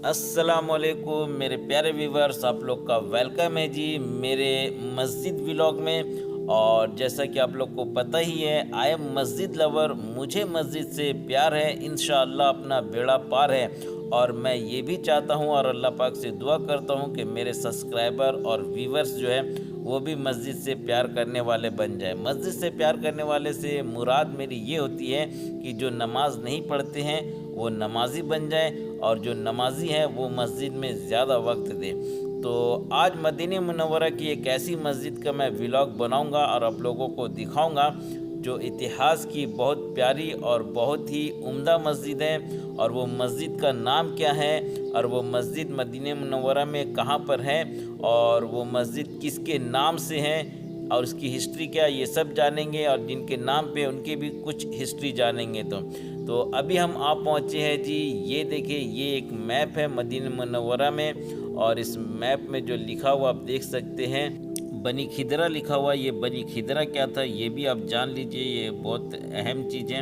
السلام علیکم میرے پیارے ویورز، آپ لوگ کا ویلکم ہے جی میرے مسجد ولاگ میں۔ اور جیسا کہ آپ لوگ کو پتہ ہی ہے، آئی ایم مسجد لور، مجھے مسجد سے پیار ہے، انشاءاللہ اپنا بیڑا پار ہے۔ اور میں یہ بھی چاہتا ہوں اور اللہ پاک سے دعا کرتا ہوں کہ میرے سبسکرائبر اور ویورز جو ہے وہ بھی مسجد سے پیار کرنے والے بن جائے۔ مسجد سے پیار کرنے والے سے مراد میری یہ ہوتی ہے کہ جو نماز نہیں پڑھتے ہیں وہ نمازی بن جائیں، اور جو نمازی ہیں وہ مسجد میں زیادہ وقت دیں۔ تو آج مدینہ منورہ کی ایک ایسی مسجد کا میں ولاگ بناؤں گا اور آپ لوگوں کو دکھاؤں گا جو اتہاس کی بہت پیاری اور بہت ہی عمدہ مسجد ہے۔ اور وہ مسجد کا نام کیا ہے، اور وہ مسجد مدینہ منورہ میں کہاں پر ہے، اور وہ مسجد کس کے نام سے ہے، اور اس کی ہسٹری کیا، یہ سب جانیں گے، اور جن کے نام پہ ان کی بھی کچھ ہسٹری جانیں گے۔ تو ابھی ہم آپ پہنچے ہیں جی، یہ دیکھیں، یہ ایک میپ ہے مدینہ منورہ میں، اور اس میپ میں جو لکھا ہوا آپ دیکھ سکتے ہیں بنی کھدرہ لکھا ہوا۔ یہ بنی کھدرہ کیا تھا یہ بھی آپ جان لیجئے، یہ بہت اہم چیز ہے۔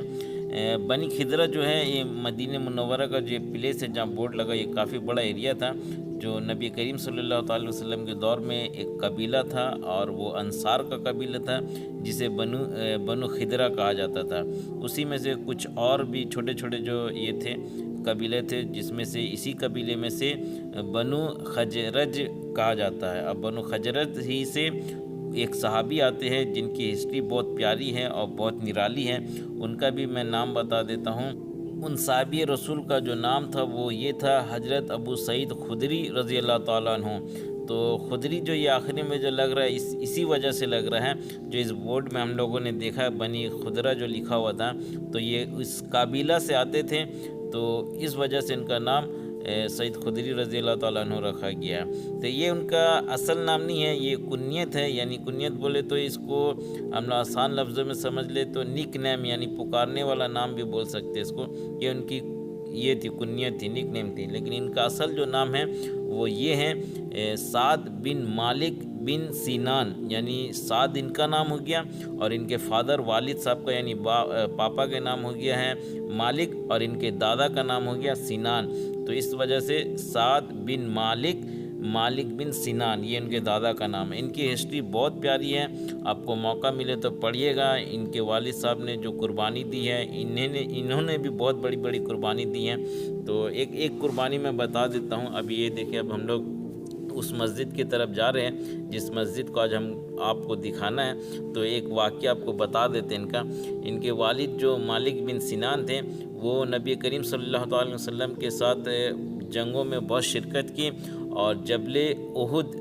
بنی کھدرہ جو ہے یہ مدینہ منورہ کا جو پلیس ہے جہاں بورڈ لگا، یہ کافی بڑا ایریا تھا، جو نبی کریم صلی اللہ تعالی وسلم کے دور میں ایک قبیلہ تھا، اور وہ انصار کا قبیلہ تھا جسے بنو کھدرہ کہا جاتا تھا۔ اسی میں سے کچھ اور بھی چھوٹے چھوٹے جو یہ تھے قبیلے تھے، جس میں سے اسی قبیلے میں سے بنو خزرج کہا جاتا ہے۔ اب بنو خزرج ہی سے ایک صحابی آتے ہیں جن کی ہسٹری بہت پیاری ہے اور بہت نرالی ہے، ان کا بھی میں نام بتا دیتا ہوں۔ ان صحابی رسول کا جو نام تھا وہ یہ تھا حضرت ابو سعید خدری رضی اللہ تعالیٰ عنہ۔ تو خدری جو یہ آخری میں جو لگ رہا ہے اسی وجہ سے لگ رہا ہے، جو اس بورڈ میں ہم لوگوں نے دیکھا ہے بنی خدرہ جو لکھا ہوا تھا، تو یہ اس قبیلہ سے آتے تھے، تو اس وجہ سے ان کا نام سعید خدری رضی اللہ تعالیٰ عنہ رکھا گیا ہے۔ تو یہ ان کا اصل نام نہیں ہے، یہ کنیت ہے، یعنی کنیت بولے تو اس کو ہم آسان لفظوں میں سمجھ لے تو نک نیم، یعنی پکارنے والا نام بھی بول سکتے اس کو۔ یہ ان کی یہ تھی، کنیت تھی، نک نیم تھی، لیکن ان کا اصل جو نام ہے وہ یہ ہے سعد بن مالک بن سینان، یعنی سعد ان کا نام ہو گیا، اور ان کے فادر والد صاحب کا یعنی پاپا کے نام ہو گیا ہے مالک، اور ان کے دادا کا نام ہو گیا سینان۔ تو اس وجہ سے سعد بن مالک بن سینان، یہ ان کے دادا کا نام ہے۔ ان کی ہسٹری بہت پیاری ہے، آپ کو موقع ملے تو پڑھیے گا۔ ان کے والد صاحب نے جو قربانی دی ہے، انہوں نے بھی بہت بڑی بڑی قربانی دی ہیں۔ تو ایک قربانی میں بتا دیتا ہوں۔ اب یہ دیکھیں، اب ہم لوگ اس مسجد کی طرف جا رہے ہیں جس مسجد کو آج ہم آپ کو دکھانا ہے۔ تو ایک واقعہ آپ کو بتا دیتے ہیں ان کے والد جو مالک بن سینان تھے، وہ نبی کریم صلی اللہ علیہ وسلم کے ساتھ جنگوں میں بہت شرکت کی، اور جبل احد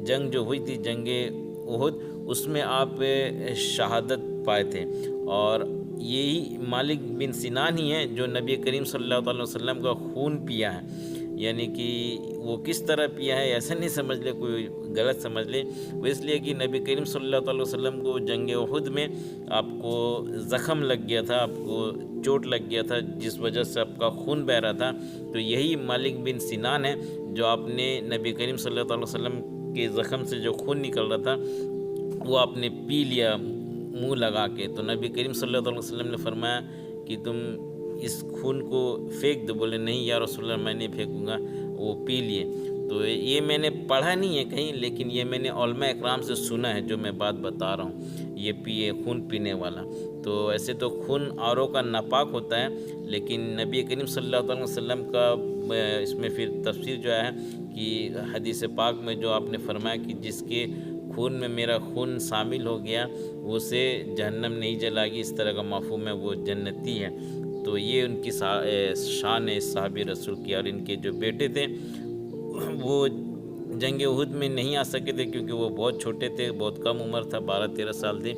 جنگ جو ہوئی تھی، جنگ احد، اس میں آپ شہادت پائے تھے۔ اور یہی مالک بن سینان ہی ہیں جو نبی کریم صلی اللہ علیہ وسلم کا خون پیا ہے، یعنی کہ وہ کس طرح پیا ہے ایسا نہیں سمجھ لے، کوئی غلط سمجھ لے، وہ اس لیے کہ نبی کریم صلی اللہ علیہ وسلم کو جنگ احد میں آپ کو زخم لگ گیا تھا، آپ کو چوٹ لگ گیا تھا، جس وجہ سے آپ کا خون بہہ رہا تھا۔ تو یہی مالک بن سینان ہے جو آپ نے نبی کریم صلی اللہ علیہ وسلم کے زخم سے جو خون نکل رہا تھا وہ آپ نے پی لیا منہ لگا کے۔ تو نبی کریم صلی اللہ علیہ وسلم نے فرمایا کہ تم اس خون کو پھینک دو۔ بولے نہیں یا رسول اللہ، میں نہیں پھینکوں گا، وہ پی لیے۔ تو یہ میں نے پڑھا نہیں ہے کہیں، لیکن یہ میں نے علماء اکرام سے سنا ہے جو میں بات بتا رہا ہوں، یہ پیے خون پینے والا۔ تو ایسے تو خون اوروں کا ناپاک ہوتا ہے، لیکن نبی کریم صلی اللہ علیہ وسلم کا اس میں پھر تفسیر جو ہے کہ حدیث پاک میں جو آپ نے فرمایا کہ جس کے خون میں میرا خون شامل ہو گیا وہ اسے جہنم نہیں جلائے گی، اس طرح کا مفہوم ہے، وہ جنتی ہے۔ تو یہ ان کی شان ہے صحابی رسول کی۔ اور ان کے جو بیٹے تھے وہ جنگ احد میں نہیں آ سکے تھے کیونکہ وہ بہت چھوٹے تھے، بہت کم عمر تھا، 12-13 سال تھے۔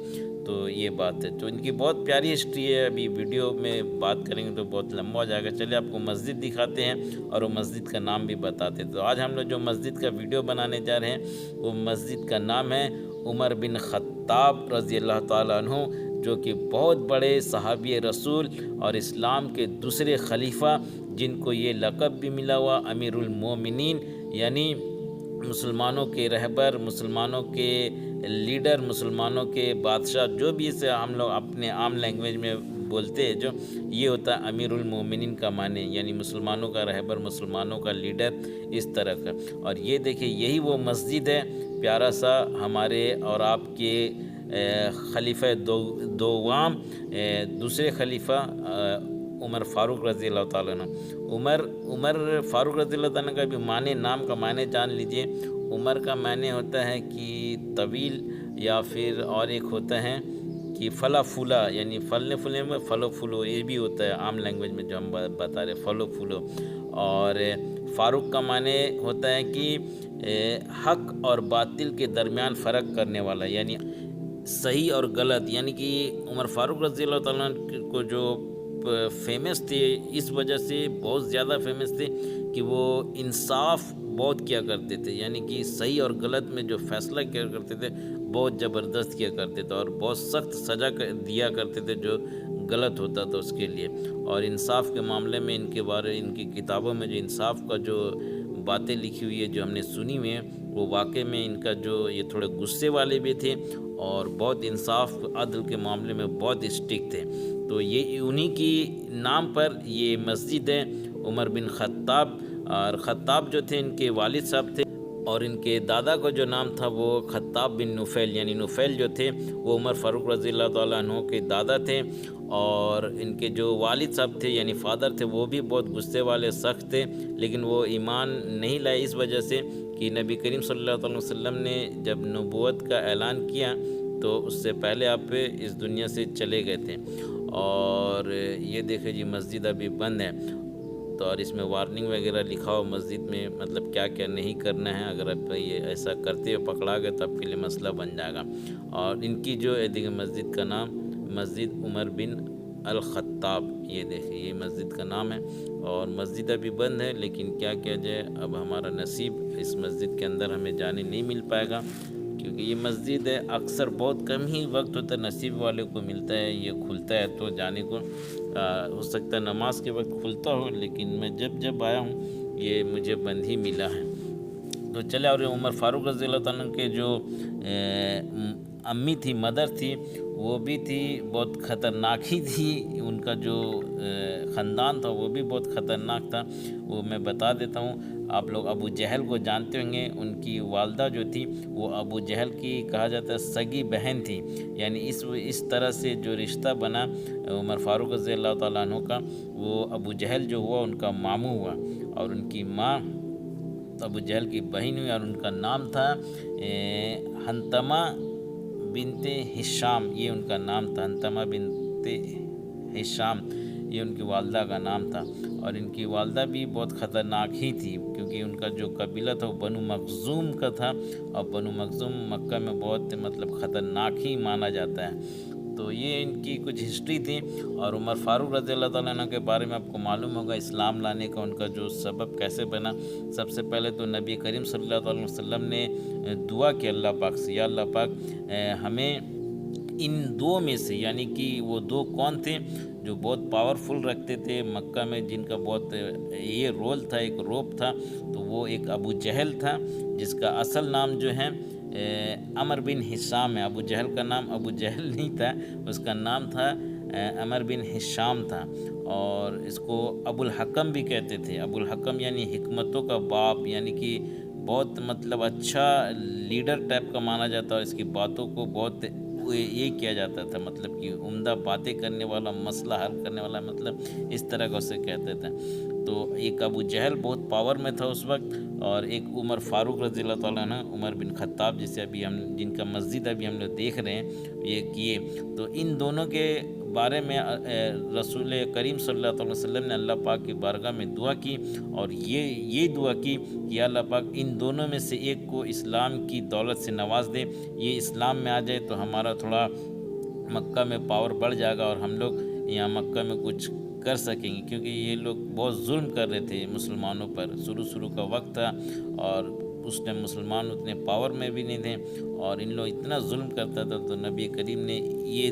تو یہ بات ہے، تو ان کی بہت پیاری ہسٹری ہے۔ ابھی ویڈیو میں بات کریں گے تو بہت لمبا ہو جائے گا، چلے آپ کو مسجد دکھاتے ہیں اور وہ مسجد کا نام بھی بتاتے ہیں۔ تو آج ہم لوگ جو مسجد کا ویڈیو بنانے جا رہے ہیں وہ مسجد کا نام ہے عمر بن خطاب رضی اللہ تعالیٰ عنہ، جو کہ بہت بڑے صحابی رسول اور اسلام کے دوسرے خلیفہ، جن کو یہ لقب بھی ملا ہوا امیر المومنین، یعنی مسلمانوں کے رہبر، مسلمانوں کے لیڈر، مسلمانوں کے بادشاہ، جو بھی اسے ہم لوگ اپنے عام لینگویج میں بولتے ہیں جو، یہ ہوتا ہے امیر المومنین کا معنی، یعنی مسلمانوں کا رہبر، مسلمانوں کا لیڈر، اس طرح کا۔ اور یہ دیکھیں یہی وہ مسجد ہے پیارا سا ہمارے اور آپ کے خلیفہ دوام دوسرے خلیفہ عمر فاروق رضی اللہ تعالیٰ عنہ۔ عمر فاروق رضی اللہ تعالیٰ کا بھی معنی، نام کا معنی جان لیجئے۔ عمر کا معنی ہوتا ہے کہ طویل، یا پھر اور ایک ہوتا ہے کہ پھلا پھولا، یعنی پھلنے پھولنے میں پھلو پھولو، یہ بھی ہوتا ہے عام لینگویج میں جو ہم بتا رہے پھلو پھولو۔ اور فاروق کا معنی ہوتا ہے کہ حق اور باطل کے درمیان فرق کرنے والا، یعنی صحیح اور غلط، یعنی کہ عمر فاروق رضی اللہ تعالیٰ کو جو فیمس تھے، اس وجہ سے بہت زیادہ فیمس تھے کہ وہ انصاف بہت کیا کرتے تھے، یعنی کہ صحیح اور غلط میں جو فیصلہ کیا کرتے تھے بہت زبردست کیا کرتے تھے، اور بہت سخت سزا دیا کرتے تھے جو غلط ہوتا تھا اس کے لیے۔ اور انصاف کے معاملے میں ان کی کتابوں میں جو انصاف کا جو باتیں لکھی ہوئی ہے جو ہم نے سنی ہوئی ہیں، وہ واقع میں ان کا جو یہ تھوڑے غصے والے بھی تھے اور بہت انصاف عدل کے معاملے میں بہت اسٹرکٹ تھے۔ تو یہ انہی کی نام پر یہ مسجد ہے، عمر بن خطاب۔ اور خطاب جو تھے ان کے والد صاحب تھے، اور ان کے دادا کا جو نام تھا وہ خطاب بن نفیل، یعنی نفیل جو تھے وہ عمر فاروق رضی اللہ تعالیٰ عنہ کے دادا تھے۔ اور ان کے جو والد صاحب تھے یعنی فادر تھے، وہ بھی بہت غصے والے، سخت تھے، لیکن وہ ایمان نہیں لائے اس وجہ سے کہ نبی کریم صلی اللہ علیہ وسلم نے جب نبوت کا اعلان کیا تو اس سے پہلے آپ اس دنیا سے چلے گئے تھے۔ اور یہ دیکھیں جی مسجد ابھی بند ہے، تو اور اس میں وارننگ وغیرہ لکھا ہو مسجد میں، مطلب کیا کیا نہیں کرنا ہے، اگر آپ یہ ایسا کرتے ہوئے پکڑا گئے تو آپ کے لیے مسئلہ بن جائے گا۔ اور ان کی جو دیکھیں مسجد کا نام مسجد عمر بن الخطاب، یہ دیکھیں یہ مسجد کا نام ہے۔ اور مسجد ابھی بند ہے، لیکن کیا کیا جائے، اب ہمارا نصیب اس مسجد کے اندر ہمیں جانے نہیں مل پائے گا، کیونکہ یہ مسجد ہے اکثر بہت کم ہی وقت ہوتا ہے نصیب والے کو ملتا ہے، یہ کھلتا ہے تو جانے کو ہو سکتا ہے نماز کے وقت کھلتا ہو، لیکن میں جب آیا ہوں یہ مجھے بند ہی ملا ہے۔ تو چلے، اور عمر فاروق رضی اللہ تعالیٰ کے جو امی تھی، مدر تھی، وہ بھی تھی بہت خطرناک ہی تھی، ان کا جو خاندان تھا وہ بھی بہت خطرناک تھا۔ وہ میں بتا دیتا ہوں، آپ لوگ ابو جہل کو جانتے ہوں گے، ان کی والدہ جو تھی وہ ابو جہل کی کہا جاتا ہے سگی بہن تھی، یعنی اس طرح سے جو رشتہ بنا عمر فاروق رضی اللہ تعالیٰ عنہ کا، وہ ابو جہل جو ہوا ان کا ماموں ہوا، اور ان کی ماں ابو جہل کی بہن ہوئی، اور ان کا نام تھا حنتمہ بنت ہشام، یہ ان کا نام تھا، حنتمہ بنت ہشام، یہ ان کی والدہ کا نام تھا۔ اور ان کی والدہ بھی بہت خطرناک ہی تھی، کیونکہ ان کا جو قبیلہ تھا وہ بنو مخزوم کا تھا، اور بنو مخزوم مکہ میں بہت مطلب خطرناک ہی مانا جاتا ہے۔ تو یہ ان کی کچھ ہسٹری تھی۔ اور عمر فاروق رضی اللہ تعالیٰ عنہ کے بارے میں آپ کو معلوم ہوگا اسلام لانے کا ان کا جو سبب کیسے بنا۔ سب سے پہلے تو نبی کریم صلی اللہ علیہ وسلم نے دعا کی اللہ پاک سے، یا اللہ پاک ہمیں ان دو میں سے، یعنی کہ وہ دو کون تھے جو بہت پاورفل رکھتے تھے مکہ میں، جن کا بہت یہ رول تھا، ایک روب تھا، تو وہ ایک ابو جہل تھا جس کا اصل نام جو ہے عمر بن ہشام ہے۔ ابو جہل کا نام ابو جہل نہیں تھا، اس کا نام تھا عمر بن ہشام تھا، اور اس کو ابو الحکم بھی کہتے تھے۔ ابو الحکم یعنی حکمتوں کا باپ، یعنی کہ بہت مطلب اچھا لیڈر ٹائپ کا مانا جاتا ہے، اور اس کی باتوں کو بہت یہ کیا جاتا تھا، مطلب کہ عمدہ باتیں کرنے والا، مسئلہ حل کرنے والا، مطلب اس طرح کا اسے کہتے تھے۔ تو ایک ابو جہل بہت پاور میں تھا اس وقت، اور ایک عمر فاروق رضی اللہ تعالیٰ عنہ، عمر بن خطاب، جسے ابھی جن کا مسجد ابھی ہم لوگ دیکھ رہے ہیں یہ کیے۔ تو ان دونوں کے بارے میں رسول کریم صلی اللہ علیہ وسلم نے اللہ پاک کی بارگاہ میں دعا کی، اور یہ دعا کی کہ اللہ پاک ان دونوں میں سے ایک کو اسلام کی دولت سے نواز دے، یہ اسلام میں آ جائے تو ہمارا تھوڑا مکہ میں پاور بڑھ جائے گا، اور ہم لوگ یہاں مکہ میں کچھ کر سکیں گے، کیونکہ یہ لوگ بہت ظلم کر رہے تھے مسلمانوں پر۔ شروع کا وقت تھا، اور اس ٹائم مسلمان اتنے پاور میں بھی نہیں تھے، اور ان لوگ اتنا ظلم کرتا تھا، تو نبی کریم نے یہ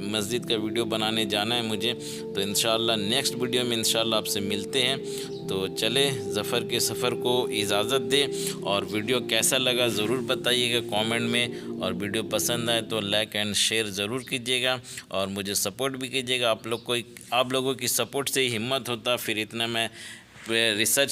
مسجد کا ویڈیو بنانے جانا ہے مجھے، تو انشاءاللہ نیکسٹ ویڈیو میں انشاءاللہ آپ سے ملتے ہیں۔ تو چلے ظفر کے سفر کو اجازت دے، اور ویڈیو کیسا لگا ضرور بتائیے گا کامنٹ میں، اور ویڈیو پسند آئے تو لائک اینڈ شیئر ضرور کیجیے گا، اور مجھے سپورٹ بھی کیجیے گا۔ آپ لوگوں کی سپورٹ سے ہی ہمت ہوتا، پھر اتنا میں ریسرچ